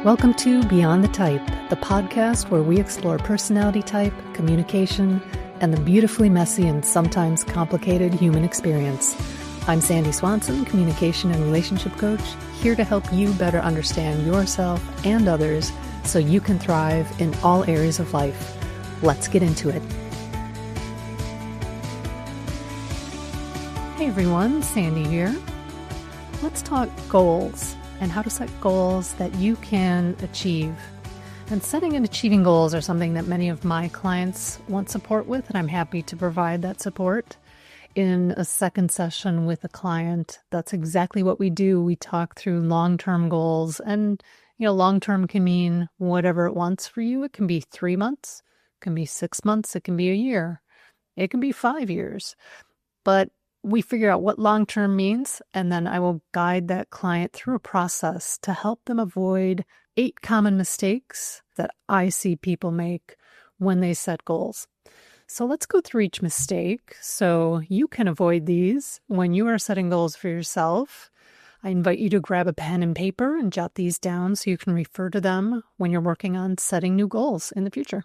Welcome to Beyond the Type, the podcast where we explore personality type, communication, and the beautifully messy and sometimes complicated human experience. I'm Sandy Swanson, communication and relationship coach, here to help you better understand yourself and others so you can thrive in all areas of life. Let's get into it. Hey everyone, Sandy here. Let's talk goals and how to set goals that you can achieve. And setting and achieving goals are something that many of my clients want support with, and I'm happy to provide that support. In a second session with a client, that's exactly what we do. We talk through long-term goals, and long-term can mean whatever it wants for you. It can be 3 months, it can be 6 months, it can be a year, it can be 5 years. But we figure out what long-term means, and then I will guide that client through a process to help them avoid 8 common mistakes that I see people make when they set goals. So let's go through each mistake so you can avoid these when you are setting goals for yourself. I invite you to grab a pen and paper and jot these down so you can refer to them when you're working on setting new goals in the future.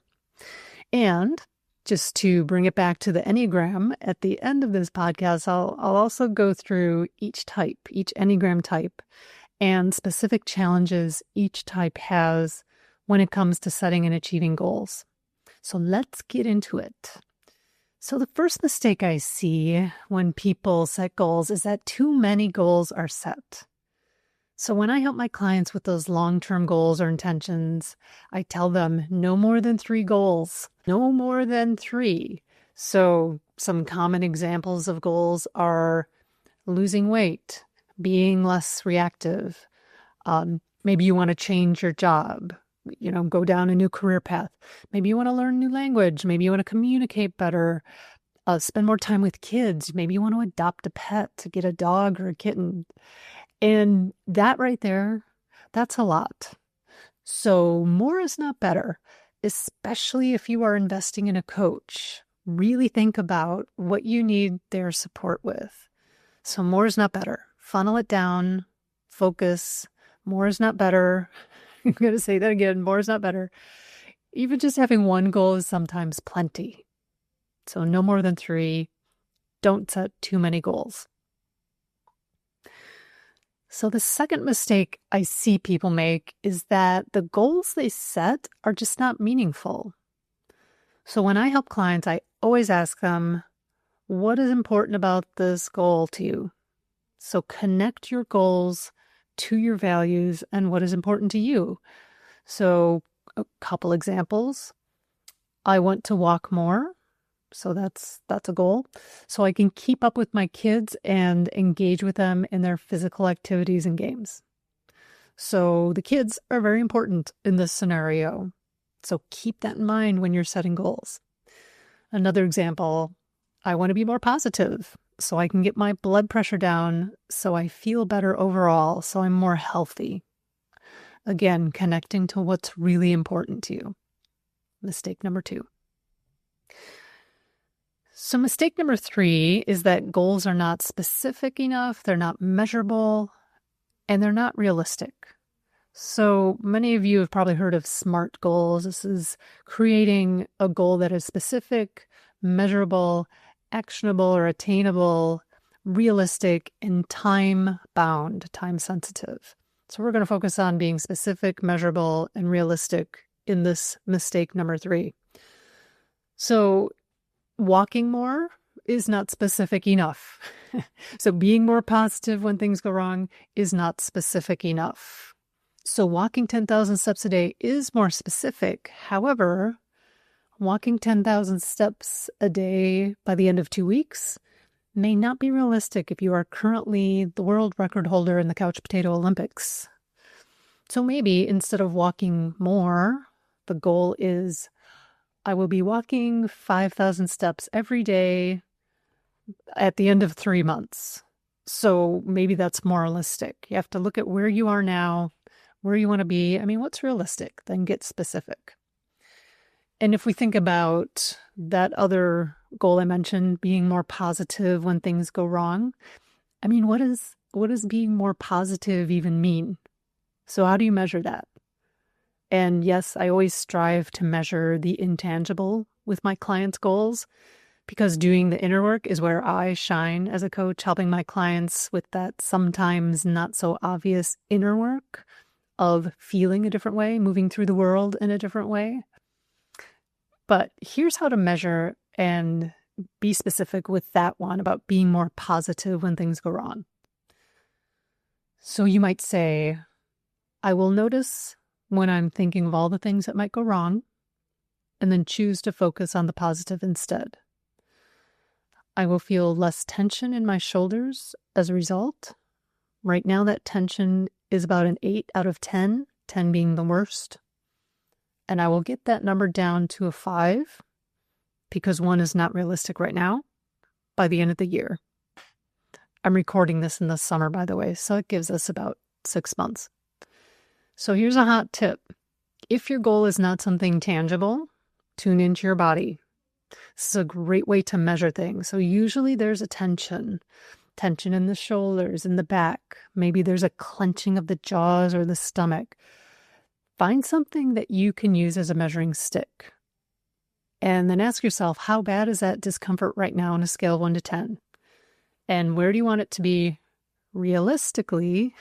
And just to bring it back to the Enneagram, at the end of this podcast, I'll also go through each type, each Enneagram type, and specific challenges each type has when it comes to setting and achieving goals. So let's get into it. So the first mistake I see when people set goals is that too many goals are set. So when I help my clients with those long-term goals or intentions, I tell them no more than 3 goals, no more than 3. So some common examples of goals are losing weight, being less reactive. Maybe you want to change your job, go down a new career path. Maybe you want to learn a new language. Maybe you want to communicate better, spend more time with kids. Maybe you want to adopt a pet, to get a dog or a kitten. And that right there, that's a lot. So more is not better, especially if you are investing in a coach. Really think about what you need their support with. So more is not better. Funnel it down, focus. More is not better. I'm going to say that again. More is not better. Even just having 1 goal is sometimes plenty. So no more than 3. Don't set too many goals. So the second mistake I see people make is that the goals they set are just not meaningful. So when I help clients, I always ask them, what is important about this goal to you? So connect your goals to your values and what is important to you. So a couple examples. I want to walk more. So that's a goal. So I can keep up with my kids and engage with them in their physical activities and games. So the kids are very important in this scenario. So keep that in mind when you're setting goals. Another example, I want to be more positive so I can get my blood pressure down so I feel better overall, so I'm more healthy. Again, connecting to what's really important to you. Mistake number 2. So mistake number 3 is that goals are not specific enough, they're not measurable, and they're not realistic. So many of you have probably heard of SMART goals. This is creating a goal that is specific, measurable, actionable or attainable, realistic, and time-bound, time-sensitive. So we're going to focus on being specific, measurable, and realistic in this mistake number 3. So walking more is not specific enough. So being more positive when things go wrong is not specific enough. So walking 10,000 steps a day is more specific. However, walking 10,000 steps a day by the end of 2 weeks may not be realistic if you are currently the world record holder in the couch potato Olympics. So maybe instead of walking more, the goal is I will be walking 5,000 steps every day at the end of 3 months. So maybe that's more realistic. You have to look at where you are now, where you want to be. What's realistic? Then get specific. And if we think about that other goal I mentioned, being more positive when things go wrong, what does being more positive even mean? So how do you measure that? And yes, I always strive to measure the intangible with my clients' goals, because doing the inner work is where I shine as a coach, helping my clients with that sometimes not so obvious inner work of feeling a different way, moving through the world in a different way. But here's how to measure and be specific with that one about being more positive when things go wrong. So you might say, I will notice when I'm thinking of all the things that might go wrong, and then choose to focus on the positive instead. I will feel less tension in my shoulders as a result. Right now, that tension is about an 8 out of 10, 10 being the worst. And I will get that number down to a 5, because 1 is not realistic right now, by the end of the year. I'm recording this in the summer, by the way, so it gives us about 6 months. So here's a hot tip. If your goal is not something tangible, tune into your body. This is a great way to measure things. So usually there's a tension in the shoulders, in the back. Maybe there's a clenching of the jaws or the stomach. Find something that you can use as a measuring stick. And then ask yourself, how bad is that discomfort right now on a scale of 1 to 10? And where do you want it to be realistically?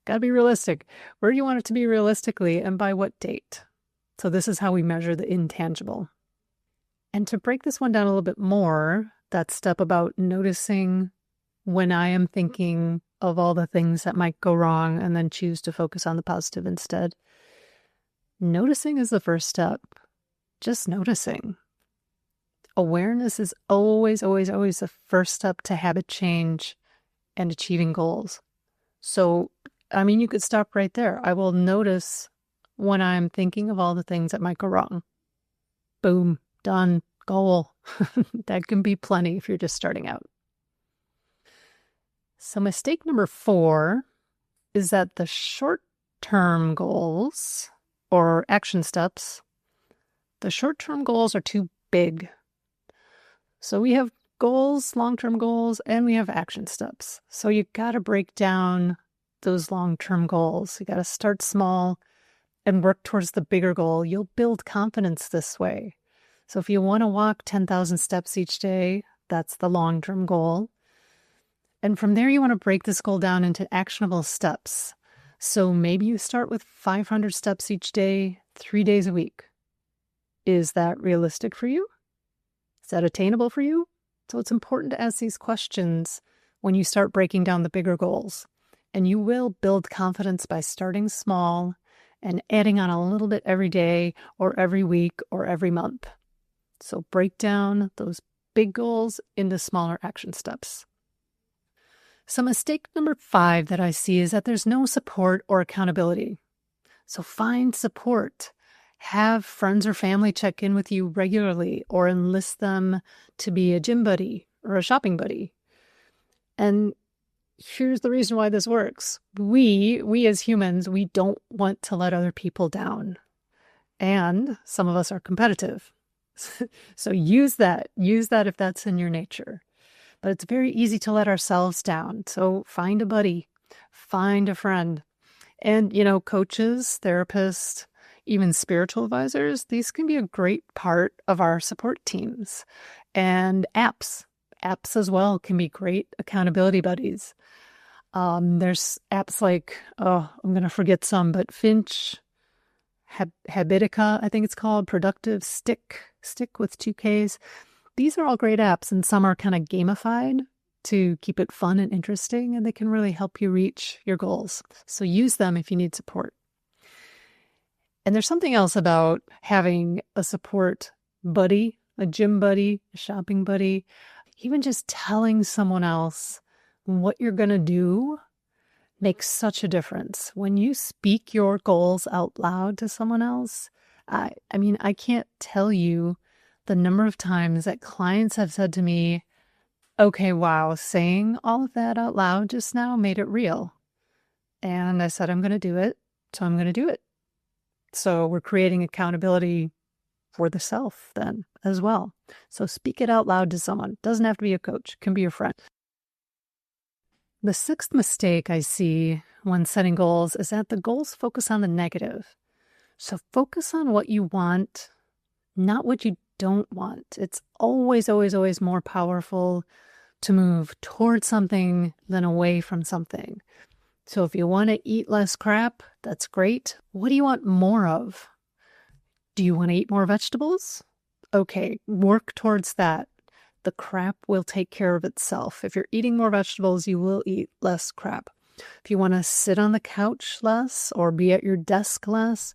Got to be realistic. Where do you want it to be realistically, and by what date? So this is how we measure the intangible. And to break this one down a little bit more, that step about noticing when I am thinking of all the things that might go wrong and then choose to focus on the positive instead. Noticing is the first step. Just noticing. Awareness is always, always, always the first step to habit change and achieving goals. So, you could stop right there. I will notice when I'm thinking of all the things that might go wrong. Boom, done, goal. That can be plenty if you're just starting out. So mistake number 4 is that the short-term goals or action steps, the short-term goals are too big. So we have goals, long-term goals, and we have action steps. So you got to break down those long-term goals. You got to start small and work towards the bigger goal. You'll build confidence this way. So if you want to walk 10,000 steps each day, that's the long-term goal. And from there, you want to break this goal down into actionable steps. So maybe you start with 500 steps each day, 3 days a week. Is that realistic for you? Is that attainable for you? So it's important to ask these questions when you start breaking down the bigger goals. And you will build confidence by starting small and adding on a little bit every day or every week or every month. So break down those big goals into smaller action steps. So mistake number 5 that I see is that there's no support or accountability. So find support. Have friends or family check in with you regularly or enlist them to be a gym buddy or a shopping buddy. And here's the reason why this works. We as humans, we don't want to let other people down. And some of us are competitive. So use that if that's in your nature. But it's very easy to let ourselves down. So find a buddy, find a friend. And, coaches, therapists, even spiritual advisors, these can be a great part of our support teams. And apps as well can be great accountability buddies. There's apps like, I'm going to forget some, but Finch, Habitica, I think it's called, Productive, Stick with 2 Ks. These are all great apps, and some are kind of gamified to keep it fun and interesting, and they can really help you reach your goals. So use them if you need support. And there's something else about having a support buddy, a gym buddy, a shopping buddy, even just telling someone else what you're going to do makes such a difference. When you speak your goals out loud to someone else, I can't tell you the number of times that clients have said to me, okay, wow, saying all of that out loud just now made it real. And I said, I'm going to do it, so I'm going to do it. So we're creating accountability for the self then as well. So speak it out loud to someone. Doesn't have to be a coach, can be a friend. The 6th mistake I see when setting goals is that the goals focus on the negative. So focus on what you want, not what you don't want. It's always, always, always more powerful to move towards something than away from something. So if you want to eat less crap, that's great. What do you want more of? Do you want to eat more vegetables? Okay, work towards that. The crap will take care of itself. If you're eating more vegetables, you will eat less crap. If you want to sit on the couch less or be at your desk less,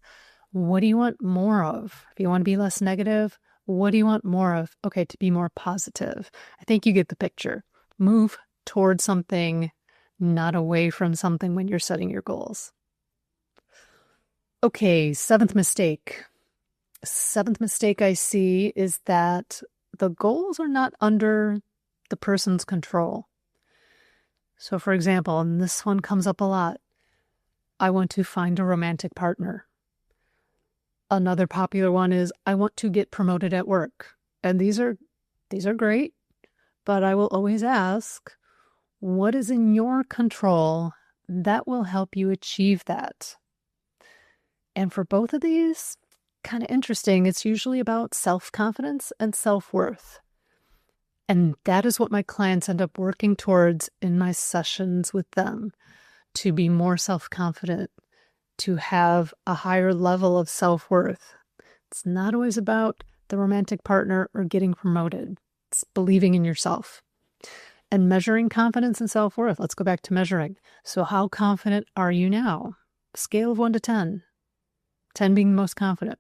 what do you want more of? If you want to be less negative, what do you want more of? Okay, to be more positive. I think you get the picture. Move towards something, not away from something when you're setting your goals. Okay, seventh mistake. Seventh mistake I see is that the goals are not under the person's control. So for example, and this one comes up a lot, I want to find a romantic partner. Another popular one is, I want to get promoted at work. And these are great, but I will always ask, what is in your control that will help you achieve that? And for both of these, kind of interesting, it's usually about self-confidence and self-worth. And that is what my clients end up working towards in my sessions with them, to be more self-confident, to have a higher level of self-worth. It's not always about the romantic partner or getting promoted. It's believing in yourself. And measuring confidence and self-worth. Let's go back to measuring. So how confident are you now? Scale of 1 to 10. 10 being the most confident.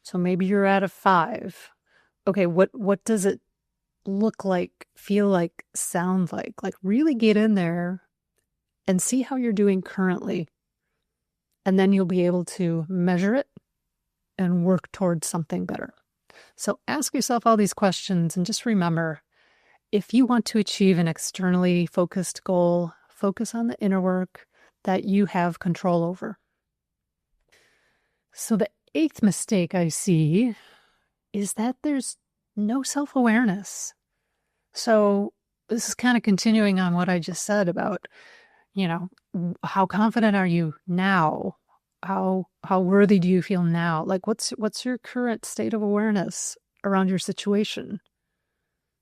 So maybe you're at a 5. Okay, what does it look like, feel like, sound like? Like really get in there and see how you're doing currently. And then you'll be able to measure it and work towards something better. So ask yourself all these questions and just remember, if you want to achieve an externally focused goal, focus on the inner work that you have control over. So the 8th mistake I see is that there's no self-awareness. So this is kind of continuing on what I just said about, how confident are you now? How worthy do you feel now? Like what's your current state of awareness around your situation?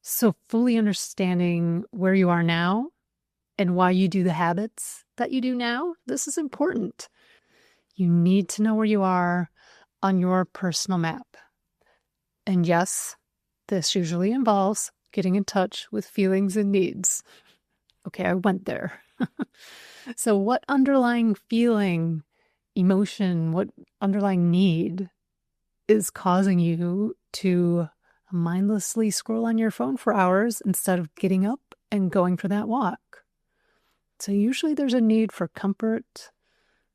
So fully understanding where you are now and why you do the habits that you do now, this is important. You need to know where you are on your personal map. And yes, this usually involves getting in touch with feelings and needs. Okay, I went there. So what underlying feeling, emotion, what underlying need is causing you to mindlessly scroll on your phone for hours instead of getting up and going for that walk? So usually there's a need for comfort,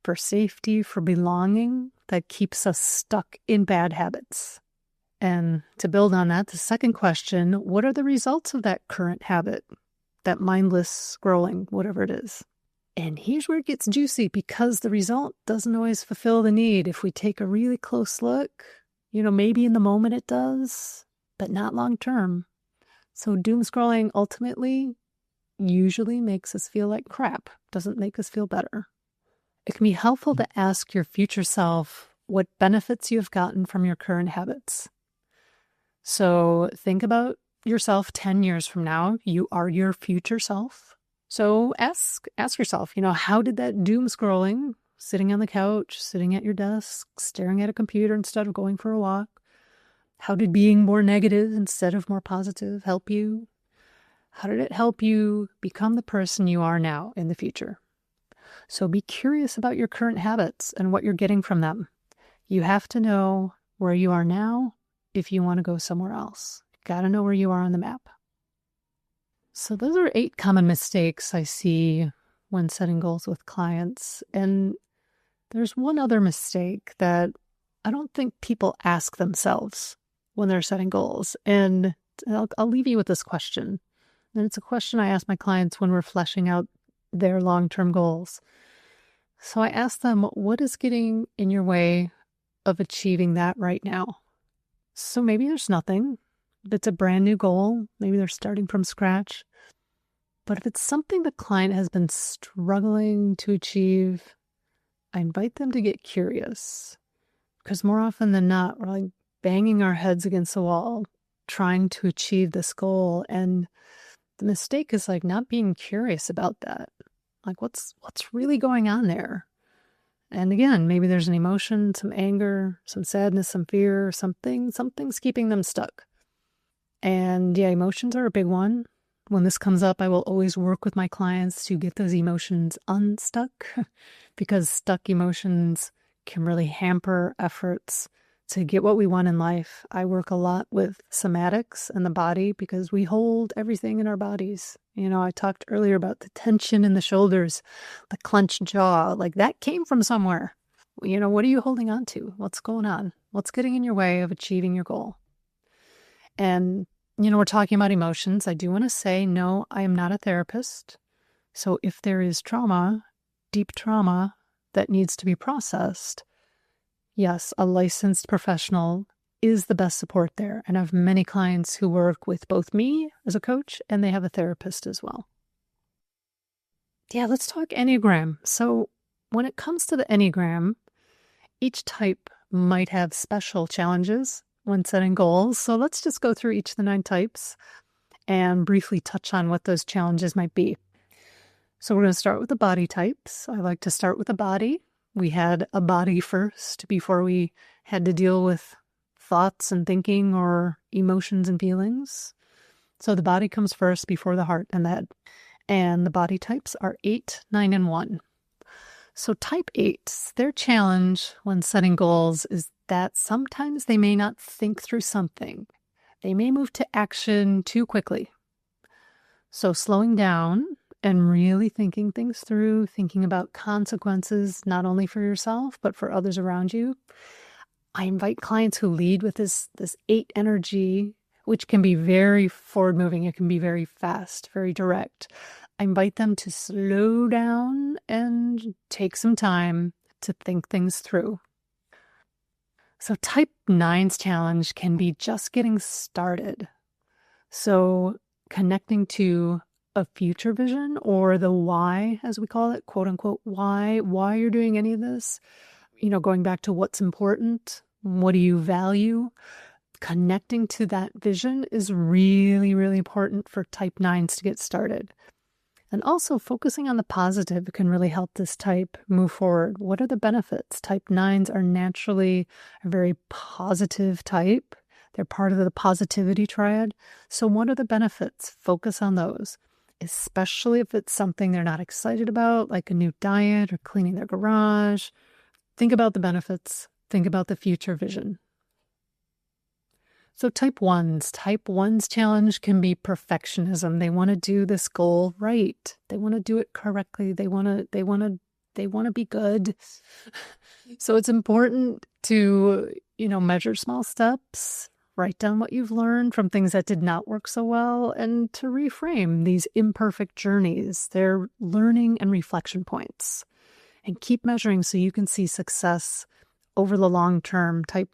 for safety, for belonging that keeps us stuck in bad habits. And to build on that, the second question, what are the results of that current habit, that mindless scrolling, whatever it is? And here's where it gets juicy, because the result doesn't always fulfill the need. If we take a really close look, maybe in the moment it does, but not long term. So doom scrolling ultimately usually makes us feel like crap, doesn't make us feel better. It can be helpful to ask your future self what benefits you have gotten from your current habits. So think about yourself 10 years from now. You are your future self. So ask yourself, how did that doom scrolling, sitting on the couch, sitting at your desk, staring at a computer instead of going for a walk, how did being more negative instead of more positive help you? How did it help you become the person you are now in the future? So be curious about your current habits and what you're getting from them. You have to know where you are now if you want to go somewhere else. Got to know where you are on the map. So those are 8 common mistakes I see when setting goals with clients. And there's one other mistake that I don't think people ask themselves when they're setting goals. And I'll leave you with this question. And it's a question I ask my clients when we're fleshing out their long-term goals. So I ask them, what is getting in your way of achieving that right now? So maybe there's nothing. If it's a brand new goal, maybe they're starting from scratch. But if it's something the client has been struggling to achieve, I invite them to get curious. Because more often than not, we're like banging our heads against the wall, trying to achieve this goal. And the mistake is like not being curious about that. Like what's really going on there? And again, maybe there's an emotion, some anger, some sadness, some fear, something's keeping them stuck. And yeah, emotions are a big one. When this comes up, I will always work with my clients to get those emotions unstuck because stuck emotions can really hamper efforts to get what we want in life. I work a lot with somatics and the body because we hold everything in our bodies. I talked earlier about the tension in the shoulders, the clenched jaw, like that came from somewhere. What are you holding on to? What's going on? What's getting in your way of achieving your goal? And, we're talking about emotions. I do want to say, no, I am not a therapist. So if there is trauma, deep trauma that needs to be processed, yes, a licensed professional is the best support there. And I have many clients who work with both me as a coach and they have a therapist as well. Yeah, let's talk Enneagram. So when it comes to the Enneagram, each type might have special challenges when setting goals. So let's just go through each of the 9 types and briefly touch on what those challenges might be. So we're going to start with the body types. I like to start with the body. We had a body first before we had to deal with thoughts and thinking or emotions and feelings. So the body comes first before the heart and the head. And the body types are 8, 9, and 1. So type 8s, their challenge when setting goals is that sometimes they may not think through something. They may move to action too quickly. So slowing down and really thinking things through, thinking about consequences, not only for yourself, but for others around you. I invite clients who lead with this 8 energy, which can be very forward moving. It can be very fast, very direct. I invite them to slow down and take some time to think things through. So type 9's challenge can be just getting started. So connecting to a future vision or the why, as we call it, quote unquote, why you're doing any of this, going back to what's important, what do you value? Connecting to that vision is really, really important for type 9s to get started. And also focusing on the positive can really help this type move forward. What are the benefits? Type 9s are naturally a very positive type. They're part of the positivity triad. So what are the benefits? Focus on those, especially if it's something they're not excited about, like a new diet or cleaning their garage. Think about the benefits. Think about the future vision. So type 1's challenge can be perfectionism. They want to do this goal right. They want to do it correctly. They want to be good. So it's important to, measure small steps, write down what you've learned from things that did not work so well, and to reframe these imperfect journeys. They're learning and reflection points. And keep measuring so you can see success over the long term. Type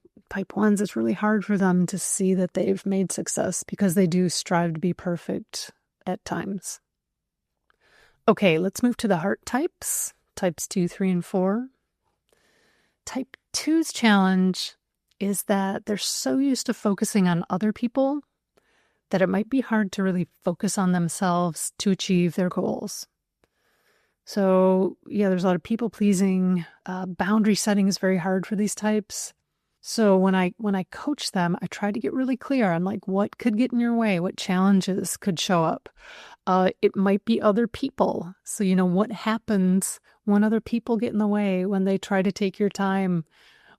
1s, it's really hard for them to see that they've made success because they do strive to be perfect at times. Okay, let's move to the heart types. Types 2, 3, and 4. Type 2's challenge is that they're so used to focusing on other people that it might be hard to really focus on themselves to achieve their goals. So yeah, there's a lot of people pleasing. Boundary setting is very hard for these types. So when I coach them, I try to get really clear on like what could get in your way, what challenges could show up. It might be other people. So what happens when other people get in the way, when they try to take your time,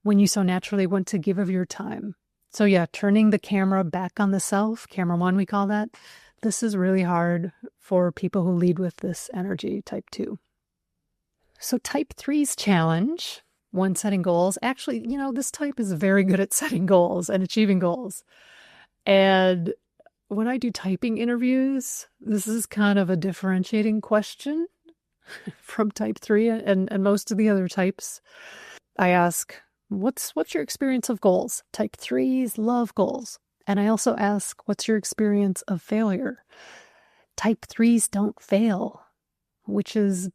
when you so naturally want to give of your time. So yeah, turning the camera back on the self, camera 1 we call that. This is really hard for people who lead with this energy, type 2. So type 3's challenge when setting goals, actually, this type is very good at setting goals and achieving goals. And when I do typing interviews, this is kind of a differentiating question from type 3 and most of the other types. I ask, what's your experience of goals? Type 3s love goals. And I also ask, what's your experience of failure? Type 3s don't fail, which is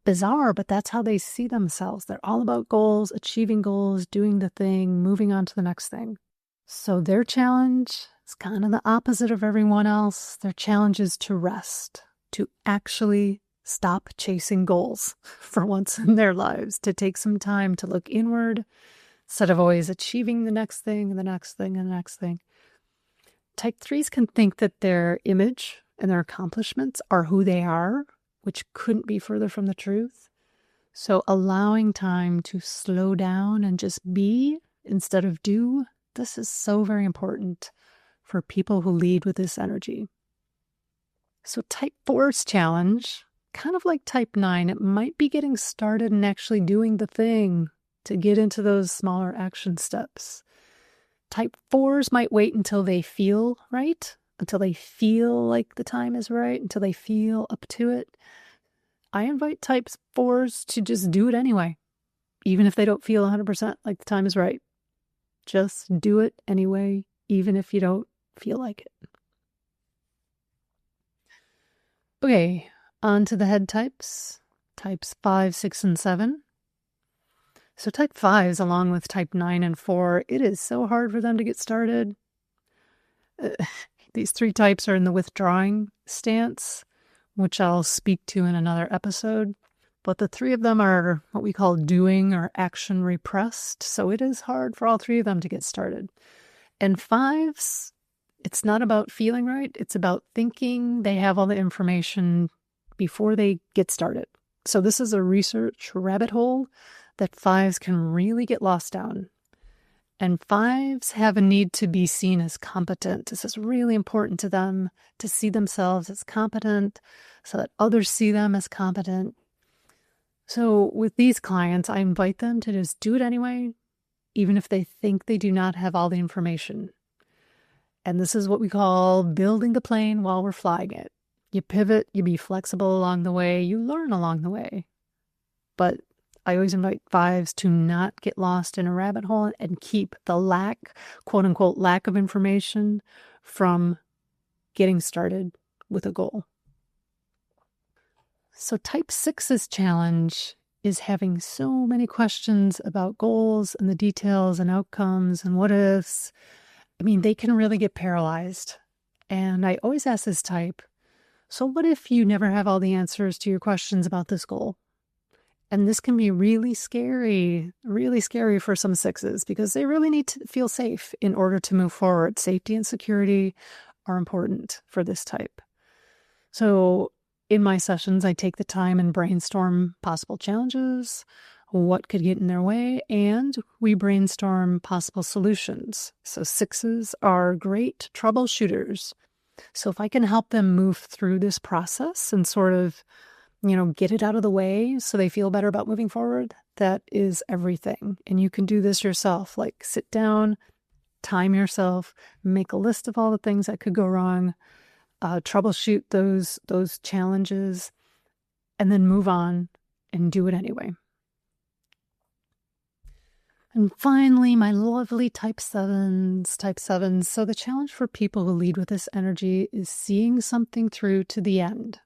bizarre, but that's how they see themselves. They're all about goals, achieving goals, doing the thing, moving on to the next thing. So their challenge is kind of the opposite of everyone else. Their challenge is to rest, to actually stop chasing goals for once in their lives, to take some time to look inward instead of always achieving the next thing and the next thing and the next thing. Type 3s can think that their image and their accomplishments are who they are, which couldn't be further from the truth. So allowing time to slow down and just be instead of do, this is so very important for people who lead with this energy. So type 4's challenge, kind of like type 9, it might be getting started and actually doing the thing to get into those smaller action steps. Type 4s might wait until they feel right, until they feel like the time is right, until they feel up to it. I invite type 4s to just do it anyway, even if they don't feel 100% like the time is right. Just do it anyway, even if you don't feel like it. Okay, on to the head types. Types 5, 6, and 7. So type 5s, along with type 9 and 4, it is so hard for them to get started. These 3 types are in the withdrawing stance, which I'll speak to in another episode. But the 3 of them are what we call doing or action repressed. So it is hard for all 3 of them to get started. And 5s, it's not about feeling right. It's about thinking they have all the information before they get started. So this is a research rabbit hole that 5s can really get lost down. And 5s have a need to be seen as competent. This is really important to them to see themselves as competent so that others see them as competent. So with these clients, I invite them to just do it anyway, even if they think they do not have all the information. And this is what we call building the plane while we're flying it. You pivot, you be flexible along the way, you learn along the way. But I always invite 5s to not get lost in a rabbit hole and keep the quote unquote, lack of information from getting started with a goal. So type 6's challenge is having so many questions about goals and the details and outcomes and what ifs. I mean, they can really get paralyzed. And I always ask this type, so what if you never have all the answers to your questions about this goal? And this can be really scary for some 6s because they really need to feel safe in order to move forward. Safety and security are important for this type. So in my sessions, I take the time and brainstorm possible challenges, what could get in their way, and we brainstorm possible solutions. So 6s are great troubleshooters. So if I can help them move through this process and sort of, get it out of the way so they feel better about moving forward, that is everything. And you can do this yourself, like sit down, time yourself, make a list of all the things that could go wrong, troubleshoot those challenges, and then move on and do it anyway. And finally, my lovely type 7s. So the challenge for people who lead with this energy is seeing something through to the end.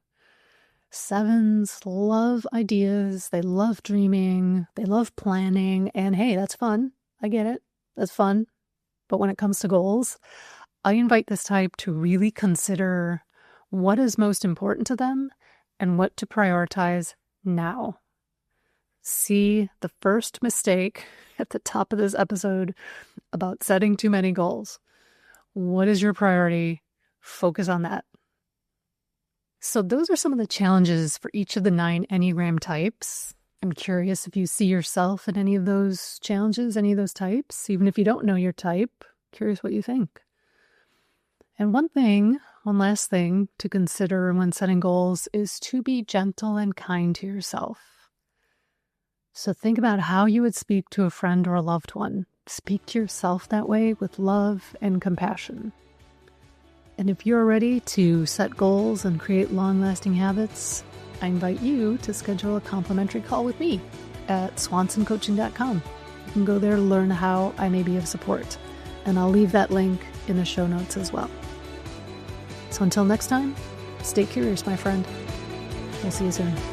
7s love ideas, they love dreaming, they love planning, and hey, that's fun. I get it. That's fun. But when it comes to goals, I invite this type to really consider what is most important to them and what to prioritize now. See the first mistake at the top of this episode about setting too many goals. What is your priority? Focus on that. So those are some of the challenges for each of the 9 Enneagram types. I'm curious if you see yourself in any of those challenges, any of those types. Even if you don't know your type, curious what you think. And one last thing to consider when setting goals is to be gentle and kind to yourself. So think about how you would speak to a friend or a loved one. Speak to yourself that way with love and compassion. And if you're ready to set goals and create long-lasting habits, I invite you to schedule a complimentary call with me at swansoncoaching.com. You can go there to learn how I may be of support. And I'll leave that link in the show notes as well. So until next time, stay curious, my friend. We'll see you soon.